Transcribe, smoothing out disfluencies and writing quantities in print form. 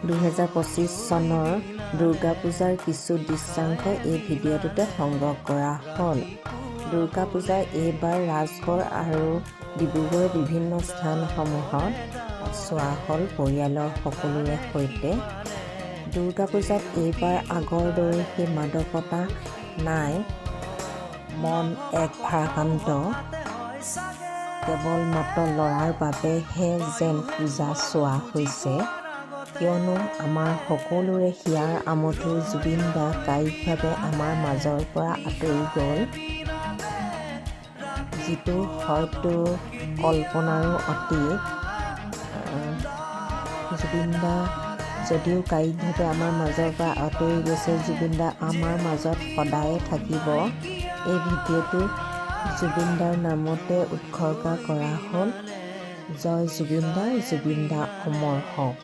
2025 চনৰ দুৰ্গা পূজাৰ কিছু দৃশ্যাংশ এই ভিডিঅ'টোতে সংগ্ৰহ কৰা হ'ল। দুৰ্গা পূজাৰ এইবাৰ ৰাজগড় আৰু ডিব্ৰুগড়ৰ বিভিন্ন স্থানসমূহত চোৱা হ'ল পৰিয়ালৰ সকলোৰে সৈতে। দুৰ্গা পূজাত এইবাৰ আগৰ দৰে সেই মাদকতা নাই, মন এক ভাৰাক্ৰান্ত। কেৱল মাত্ৰ ল'ৰাৰ বাবেহে যেন পূজা চোৱা হৈছে, কিয়নো আমাৰ সকলোৰে হিয়াৰ আমঠু জুবিন দা কায়িকভাৱে আমাৰ মাজৰ পৰা আঁতৰি গ'ল, যিটো হয়তো কল্পনাৰো অতীত। জুবিন দা যদিও কায়িকভাৱে আমাৰ মাজৰ পৰা আঁতৰি গৈছে, জুবিন দা আমাৰ মাজত সদায়ে থাকিব। এই ভিডিঅ'টো জুবিন দাৰ নামতে উৎসৰ্গা কৰা হ'ল। জয় জুবিন দা, জুবিন দা অমৰ হওক।